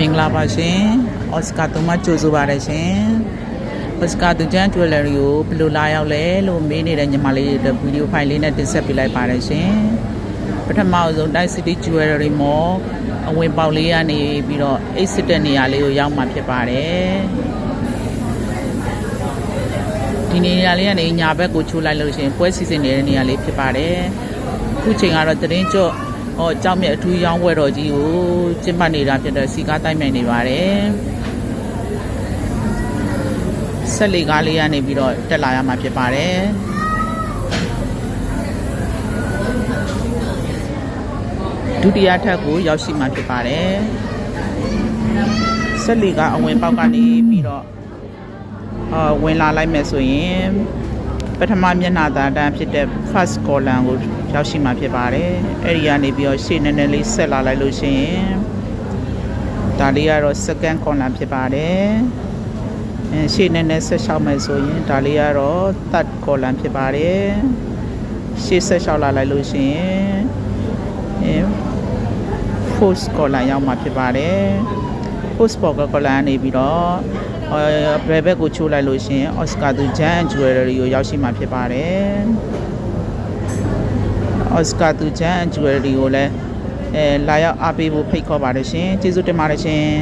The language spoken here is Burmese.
င်္ဂလာပါရှင်အော်စကာတို့မှကြိုဆိုပါရရှင်အော်စကာတို့ကျန်းကျွဲလရီကိုဘယ်လိုလာရောက်လဲလို့မေးနေတဲ့ညီမလေးတွေဗီဒီယိုဖိုင်လေးနဲ့တင်ဆက်ပေးလိုက်ပါရရှင်ပထမဆုံး Night City Jewelry Mall အဝင်ပေါက်လေးကနေပြီးတော့အိတ်စစ်တဲ့နေရာလေးကိုရောက်မှာဖြစ်ပါတယ်ဒီနေရာလေးကနေညာဘက်ကိုချိုးလိုက်လို့ရှင်ပွဲစီစဉ်နေတဲ့နေရာလေးဖြစ်ပါတယ်အခုချိန်ကတော့တရင်ကျော့ကြောက်မြတ်အထူးရောင်းဝယ်တော်ကြီးကိုကျင်းပနေတာဖြစ်တဲ့စီကားတိုက်မြိုင်နေပါတယ်ဆက်လေကားလေးကနေပြီးတော့တက်လာရမှာဖြစ်ပါတယ်ဒုတိယထပ်ကိုရောက်ရှိမှာဖြစ်ပါတယ်ဆက်လေကားအဝင်ပေါက်ကနေပြီးတော့ဝင်လာလိုက်မယ်ဆိုရင်ပထမမျက်နှာသာတန်းဖြစ်တဲ့ first column ကိုရောက်ရှိမှာဖြစ်ပါတယ်အဲ့ဒီကနေပြီးတော့ရှေ့နည်းနည်းလေးဆက်လာလိုက်လို့ရှိရင်ဒါလေးကတော့ second column ဖြစ်ပါတယ်ရှေ့နည်းနည်းဆက်လျှောက်မယ်ဆိုရင်ဒါလေးကတော့ third column ဖြစ်ပါတယ်ရှေ့ဆက်လျှောက်လာလိုက်လို့ရှိရင် fourth column ရောက်မှာဖြစ်ပါတယ် fourth column နေပြီးတော့ဘယ်ဘက်ကိုချိုးလိုက်လို့ရှင်အော်စကာသူဂျန်ဂျွယ်ရီကိုရောက်ရှိမှာဖြစ်ပါတယ်အော်စကာသူဂျန်ဂျွယ်ရီကိုလည်းလာရောက်အားပေးဖို့ဖိတ်ခေါ်ပါတယ်ရှင်ကျေးဇူးတင်ပါတယ်ရှင်